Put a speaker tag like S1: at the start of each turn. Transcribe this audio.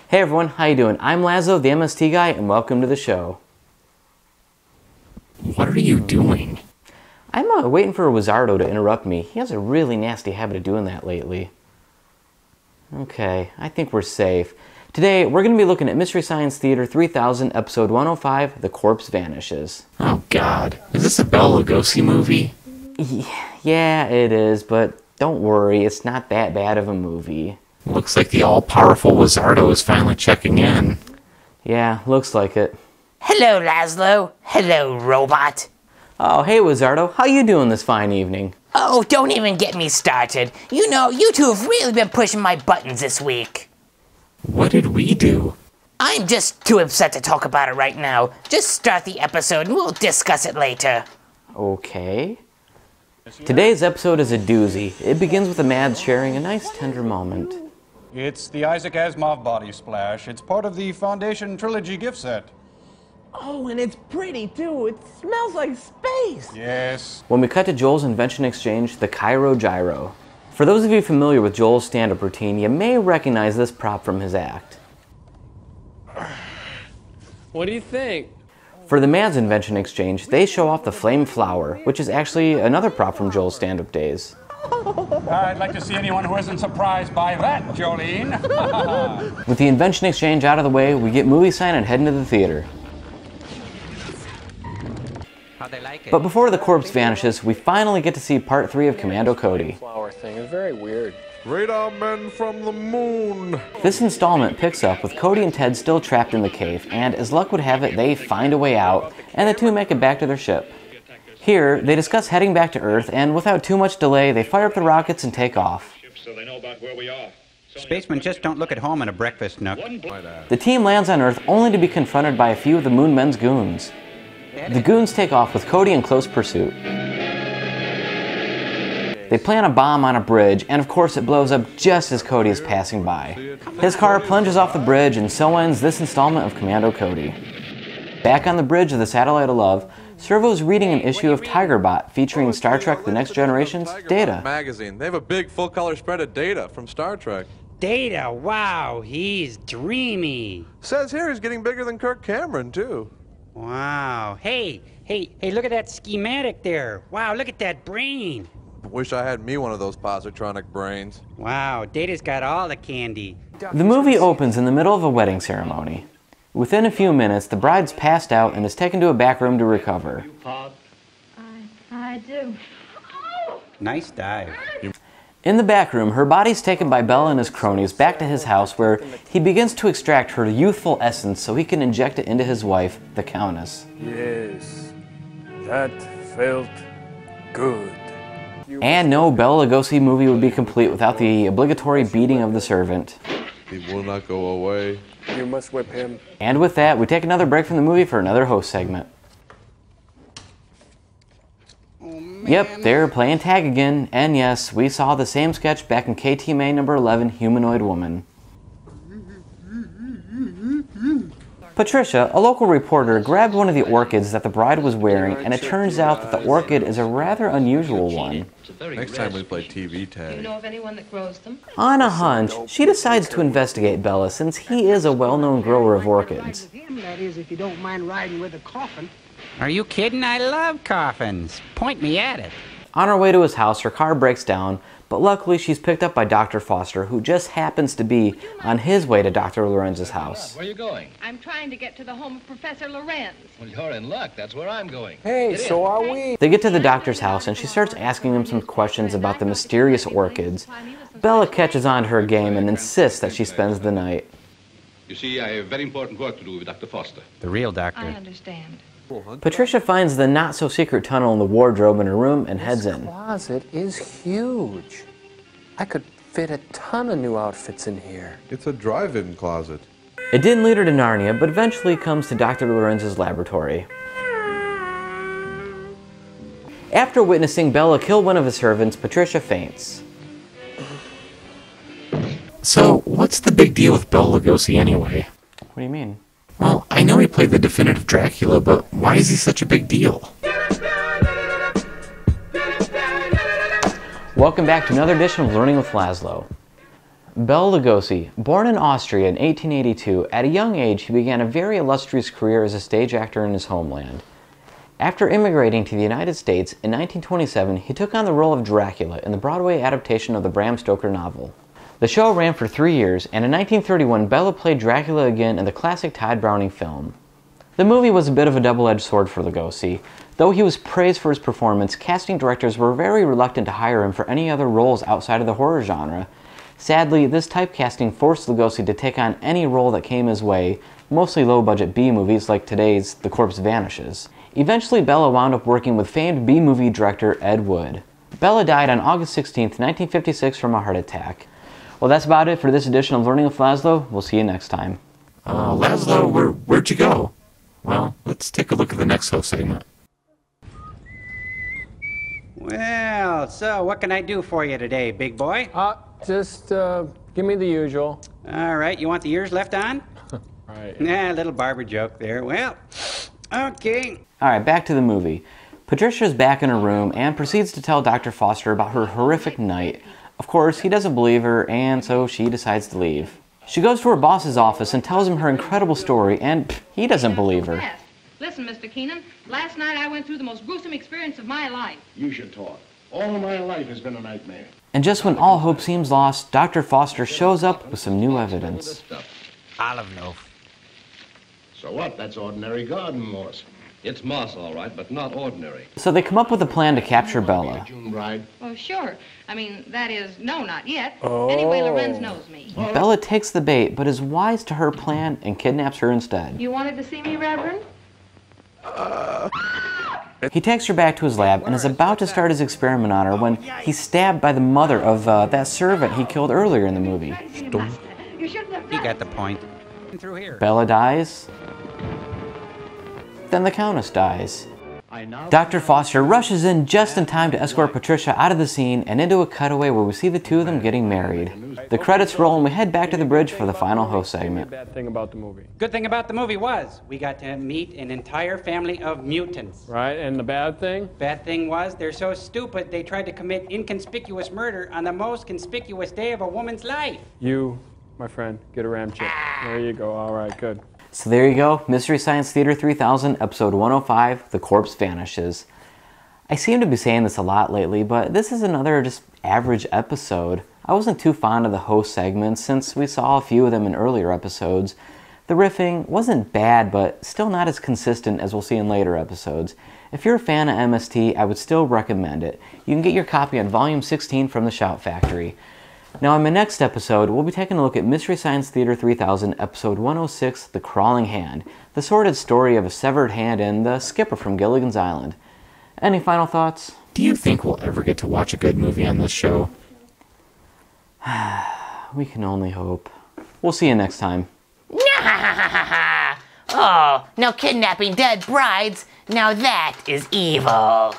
S1: Hey everyone, how you doing? I'm Lazlow, the MST guy, and welcome to the show.
S2: What are you doing?
S1: I'm waiting for Wizardo to interrupt me. He has a really nasty habit of doing that lately. Okay, I think we're safe. Today, we're going to be looking at Mystery Science Theater 3000, Episode 105, The Corpse Vanishes.
S2: Oh god, is this a Bela Lugosi movie?
S1: Yeah, it is, but don't worry, it's not that bad of a movie.
S2: Looks like the all-powerful Wizardo is finally checking in.
S1: Yeah, looks like it.
S3: Hello, Lazlow. Hello, robot.
S1: Oh, hey Wizardo, how you doing this fine evening?
S3: Oh, don't even get me started. You know, you two have really been pushing my buttons this week.
S2: What did we do?
S3: I'm just too upset to talk about it right now. Just start the episode and we'll discuss it later.
S1: Okay. Today's episode is a doozy. It begins with the Mads sharing a nice tender moment.
S4: It's the Isaac Asimov body splash. It's part of the Foundation Trilogy gift set.
S5: Oh, and it's pretty, too. It smells like space.
S4: Yes.
S1: When we cut to Joel's invention exchange, the Cairo Gyro. For those of you familiar with Joel's stand-up routine, you may recognize this prop from his act.
S6: What do you think?
S1: For the Mads invention exchange, they show off the flame flower, which is actually another prop from Joel's stand-up days.
S4: I'd like to see anyone who isn't surprised by that, Jolene.
S1: With the invention exchange out of the way, we get movie sign and head into the theater. But before The Corpse Vanishes, we finally get to see part 3 of Commando Cody.
S6: Flower thing is very weird.
S7: Radar men from the moon!
S1: This installment picks up with Cody and Ted still trapped in the cave, and as luck would have it, they find a way out, and the two make it back to their ship. Here, they discuss heading back to Earth, and without too much delay, they fire up the rockets and take off.
S8: Spacemen just don't look at home in a breakfast nook.
S1: The team lands on Earth only to be confronted by a few of the Moon Men's goons. The goons take off with Cody in close pursuit. They plant a bomb on a bridge, and of course it blows up just as Cody is passing by. His car plunges off the bridge, and so ends this installment of Commando Cody. Back on the bridge of the Satellite of Love, Servo's reading an issue of Tigerbot featuring Star Trek The Next Generation's Data.
S7: Magazine. They have a big full-color spread of Data from Star Trek.
S8: Data, wow, he's dreamy.
S7: Says here he's getting bigger than Kirk Cameron, too.
S8: Wow, hey, look at that schematic there. Wow, look at that brain.
S7: Wish I had me one of those positronic brains.
S8: Wow, Data's got all the candy.
S1: The movie opens in the middle of a wedding ceremony. Within a few minutes, the bride's passed out and is taken to a back room to recover.
S9: I do.
S8: Nice dive.
S1: In the back room, her body's taken by Bela and his cronies back to his house where he begins to extract her youthful essence so he can inject it into his wife, the Countess.
S6: Yes, that felt good.
S1: And no Bela Lugosi movie would be complete without the obligatory beating of the servant.
S7: He will not go away.
S6: You must whip him.
S1: And with that, we take another break from the movie for another host segment. Yep, they're playing tag again, and yes, we saw the same sketch back in KTMA number 11, Humanoid Woman. Patricia, a local reporter, grabbed one of the orchids that the bride was wearing, and it turns out that the orchid is a rather unusual one.
S7: Next time we play TV tag.
S9: Do you know of anyone that grows them?
S1: On a hunch, she decides to investigate Bela since he is a well-known grower of orchids.
S5: That is, if you don't mind riding with a coffin.
S8: Are you kidding? I love coffins. Point me at it.
S1: On her way to his house, her car breaks down, but luckily she's picked up by Dr. Foster, who just happens to be on his way to Dr. Lorenz's house.
S10: Where are you going?
S9: I'm trying to get to the home of Professor Lorenz.
S10: Well, you're in luck. That's where I'm going.
S6: Hey, so are we.
S1: They get to the doctor's house, and she starts asking him some questions about the mysterious orchids. Bela catches on to her game and insists that she spends the night.
S10: You see, I have very important work to do with Dr. Foster.
S8: The real doctor.
S9: I understand.
S1: Patricia finds the not-so-secret tunnel in the wardrobe in her room and heads in.
S6: This closet is huge. I could fit a ton of new outfits in here.
S7: It's a drive-in closet.
S1: It didn't lead her to Narnia, but eventually comes to Dr. Lorenz's laboratory. After witnessing Bela kill one of his servants, Patricia faints.
S2: So, what's the big deal with Bela Lugosi anyway?
S1: What do you mean?
S2: Well, I know he played the definitive Dracula, but why is he such a big deal?
S1: Welcome back to another edition of Learning with Lazlow. Bela Lugosi, born in Austria in 1882, at a young age he began a very illustrious career as a stage actor in his homeland. After immigrating to the United States in 1927, he took on the role of Dracula in the Broadway adaptation of the Bram Stoker novel. The show ran for 3 years, and in 1931 Bela played Dracula again in the classic Todd Browning film. The movie was a bit of a double-edged sword for Lugosi. Though he was praised for his performance, casting directors were very reluctant to hire him for any other roles outside of the horror genre. Sadly, this typecasting forced Lugosi to take on any role that came his way, mostly low-budget B-movies like today's The Corpse Vanishes. Eventually, Bela wound up working with famed B-movie director Ed Wood. Bela died on August 16, 1956 from a heart attack. Well, that's about it for this edition of Learning with Lazlow. We'll see you next time.
S2: Lazlow, where'd you go? Well, let's take a look at the next host segment.
S8: Well, so what can I do for you today, big boy?
S6: Just give me the usual.
S8: All right, you want the ears left on?
S6: Right.
S8: Nah, little barber joke there. Well, okay.
S1: Alright, back to the movie. Patricia's back in her room and proceeds to tell Dr. Foster about her horrific night. Of course, he doesn't believe her, and so she decides to leave. She goes to her boss's office and tells him her incredible story, and he doesn't believe her.
S9: Listen, Mr. Keenan, last night I went through the most gruesome experience of my life.
S10: You should talk. All of my life has been a nightmare.
S1: And just when all hope seems lost, Dr. Foster shows up with some new evidence.
S8: Olive loaf.
S10: So what? That's ordinary garden moss.
S7: It's moss, all right, but not ordinary.
S1: So they come up with a plan to capture Bela.
S10: June bride.
S9: Oh, sure. I mean, that is, no, not yet. Anyway, Lorenz knows me.
S1: Bela takes the bait, but is wise to her plan and kidnaps her instead.
S9: You wanted to see me, Reverend?
S1: He takes her back to his lab and is about to start his experiment on her when he's stabbed by the mother of that servant he killed earlier in the movie.
S9: You shouldn't have
S8: You
S9: done
S8: got the point. Through here.
S1: Bela dies. Then the Countess dies. Dr. Foster rushes in just in time to escort Patricia out of the scene and into a cutaway where we see the two of them getting married. The credits roll and we head back to the bridge for the final host segment.
S6: Bad thing about the movie.
S8: Good thing about the movie was we got to meet an entire family of mutants.
S6: Right, and the bad thing?
S8: Bad thing was they're so stupid they tried to commit inconspicuous murder on the most conspicuous day of a woman's life.
S6: You, my friend, get a ram chip. There you go. All right, good.
S1: So there you go, Mystery Science Theater 3000, episode 105, The Corpse Vanishes. I seem to be saying this a lot lately, but this is another just average episode. I wasn't too fond of the host segments since we saw a few of them in earlier episodes. The riffing wasn't bad, but still not as consistent as we'll see in later episodes. If you're a fan of MST, I would still recommend it. You can get your copy on Volume 16 from the Shout Factory. Now in my next episode, we'll be taking a look at Mystery Science Theater 3000, episode 106, The Crawling Hand, the sordid story of a severed hand and the skipper from Gilligan's Island. Any final thoughts?
S2: Do you think we'll ever get to watch a good movie on this show?
S1: We can only hope. We'll see you next time.
S3: Oh, now kidnapping dead brides, now that is evil.